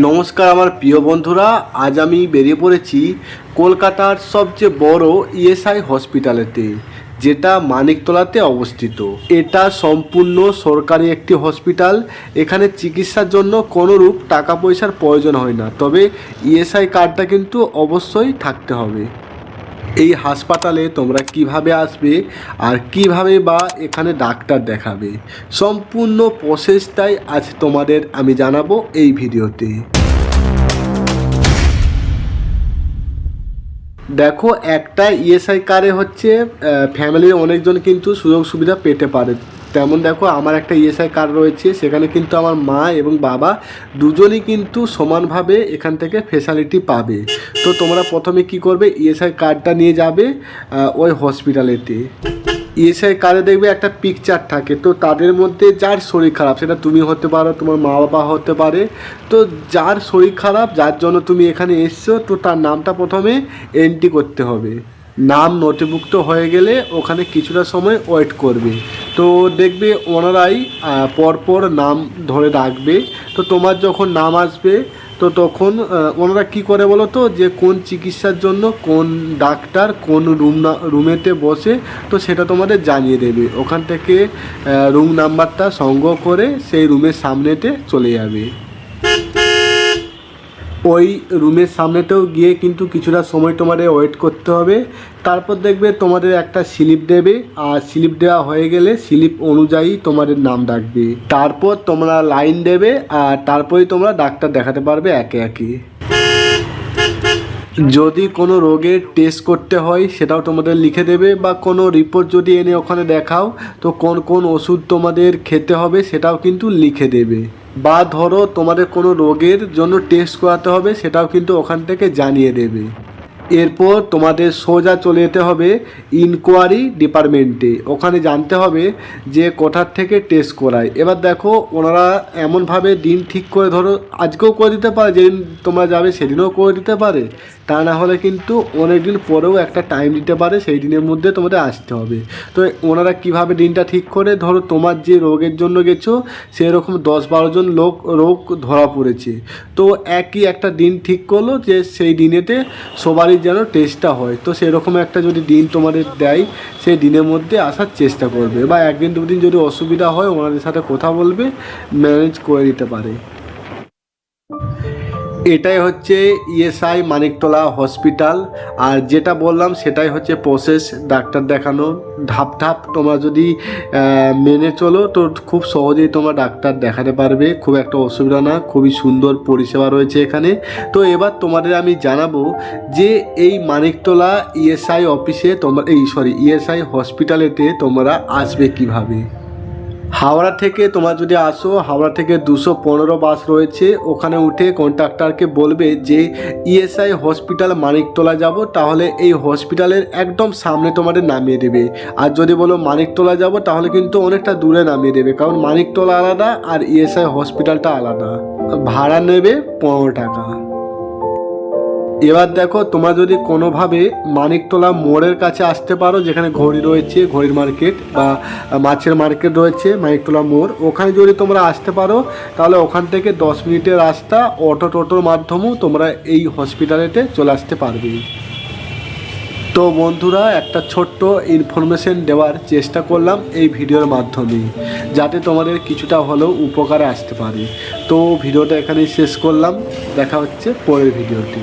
নমস্কার আমার প্রিয় বন্ধুরা, আজ আমি বেরিয়ে পড়েছি কলকাতার সবচেয়ে বড় ইএসআই হসপিটালেতে, যেটা মানিকতলাতে অবস্থিত। এটা সম্পূর্ণ সরকারি একটি হসপিটাল। এখানে চিকিৎসার জন্য কোনোরূপ টাকা পয়সার প্রয়োজন হয় না, তবে ইএসআই কার্ডটা কিন্তু অবশ্যই থাকতে হবে। এই হাসপাতালে তোমরা কিভাবে আসবে আর কিভাবে বা এখানে ডাক্তার দেখাবে, সম্পূর্ণ প্রসেসটাই আজ তোমাদের আমি জানাবো এই ভিডিওতে। দেখো, একটা ইএসআই কার্ডে হচ্ছে ফ্যামিলির অনেকজন কিন্তু সুযোগ সুবিধা পেতে পারে। তেমন দেখো, আমার একটা ইএসআই কার্ড রয়েছে, সেখানে কিন্তু আমার মা এবং বাবা দুজনই কিন্তু সমানভাবে এখান থেকে ফেসিলিটি পাবে। তো তোমরা প্রথমে কি করবে, ইএসআই কার্ডটা নিয়ে যাবে ওই হসপিটালেতে। ইএসআই কার্ডে দেখবে একটা পিকচার থাকে, তো তাদের মধ্যে যার শরীর খারাপ, সেটা তুমি হতে পারো, তোমার মা বাবা হতে পারে। তো যার শরীর খারাপ, যার জন্য তুমি এখানে এসছো, তো তার নামটা প্রথমে এন্ট্রি করতে হবে। নাম নথিভুক্ত হয়ে গেলে ওখানে কিছুটা সময় ওয়েট করবে। তো দেখবে ওনারাই পরপর নাম ধরে ডাকবে। তো তোমার যখন নাম আসবে, তো তখন ওনারা কী করে বলো তো, যে কোন চিকিৎসার জন্য কোন ডাক্তার কোন রুমেতে বসে, তো সেটা তোমাদের জানিয়ে দেবে। ওখান থেকে রুম নাম্বারটা সংগ্রহ করে সেই রুমের সামনেতে চলে যাবে। ওই রুমের সামনেতেও গিয়ে কিন্তু কিছুটা সময় তোমাদের ওয়েট করতে হবে। তারপর দেখবে তোমাদের একটা স্লিপ দেবে, আর স্লিপ দেওয়া হয়ে গেলে স্লিপ অনুযায়ী তোমাদের নাম ডাকবে। তারপর তোমরা লাইন দেবে, আর তারপরেই তোমরা ডাক্তার দেখাতে পারবে একে একে। যদি কোনো রোগের টেস্ট করতে হয় সেটাও তোমাদের লিখে দেবে, বা কোনো রিপোর্ট যদি এনে ওখানে দেখাও, তো কোন কোন ওষুধ তোমাদের খেতে হবে সেটাও কিন্তু লিখে দেবে। বা ধরো তোমাদের কোনো রোগের জন্য টেস্ট করাতে হবে, সেটাও কিন্তু ওখান থেকে জানিয়ে দেবে। এরপর তোমাদের সোজা চলে যেতে হবে ইনকোয়ারি ডিপার্টমেন্টে। ওখানে জানতে হবে যে কোথার থেকে টেস্ট করায়। এবার দেখো, ওনারা এমনভাবে দিন ঠিক করে, ধরো আজকেও করে দিতে পারে, যেদিন তোমরা যাবে সেদিনও করে দিতে পারে। তা না হলে কিন্তু অনেক দিন পরেও একটা টাইম দিতে পারে, সেই দিনের মধ্যে তোমাদের আসতে হবে। তো ওনারা কিভাবে দিনটা ঠিক করে, ধরো তোমার যে রোগের জন্য গেছো সেরকম 10-12 জন রোগ ধরা পড়েছে, তো একই একটা দিন ঠিক করলো যে সেই দিনেতে সবারই যেন টেস্টটা হয়। তো সেরকম একটা যদি দিন তোমাদের দেয়, সেই দিনের মধ্যে আসার চেষ্টা করবে, বা একদিন দুদিন যদি অসুবিধা হয় ওনাদের সাথে কথা বলবে, ম্যানেজ করে দিতে পারে। এটাই হচ্ছে ইএসআই মানিকতলা হসপিটাল। আর যেটা বললাম সেটাই হচ্ছে প্রসেস, ডাক্তার দেখানো ধাপ ধাপ। তোমরা যদি মেনে চলো, তো খুব সহজেই তোমরা ডাক্তার দেখাতে পারবে, খুব একটা অসুবিধা না। খুবই সুন্দর পরিষেবা রয়েছে এখানে। তো এবার তোমাদের আমি জানাবো যে এই মানিকতলা ইএসআই অফিসে তোমরা ইএসআই হসপিটালেতে তোমরা আসবে কিভাবে। হাওড়া থেকে তোমরা যদি আসো, হাওড়া থেকে 215 বাস রয়েছে, ওখানে উঠে কন্ট্রাক্টরকে বলবে যে ইএসআই হসপিটাল মানিকতলা যাব, তাহলে এই হসপিটালের একদম সামনে তোমাদের নামিয়ে দেবে। আর যদি বলো মানিকতলা যাব, তাহলে কিন্তু অনেকটা দূরে নামিয়ে দেবে, কারণ মানিকতলা আলাদা আর ইএসআই হসপিটালটা আলাদা। ভাড়া নেবে 15 টাকা। এবার দেখো, তোমরা যদি কোনোভাবে মানিকতলা মোড়ের কাছে আসতে পারো, যেখানে ঘড়ি রয়েছে, ঘড়ির মার্কেট বা মাছের মার্কেট রয়েছে, মানিকতলা মোড়, ওখানে যদি তোমরা আসতে পারো, তাহলে ওখান থেকে 10 মিনিটের রাস্তা, টোটোর মাধ্যমেও তোমরা এই হসপিটালেতে চলে আসতে পারবে। তো বন্ধুরা, একটা ছোট্ট ইনফরমেশন দেওয়ার চেষ্টা করলাম এই ভিডিওর মাধ্যমে, যাতে তোমাদের কিছুটা হলেও উপকারে আসতে পারে। তো ভিডিওটা এখানেই শেষ করলাম, দেখা হচ্ছে পরের ভিডিওতে।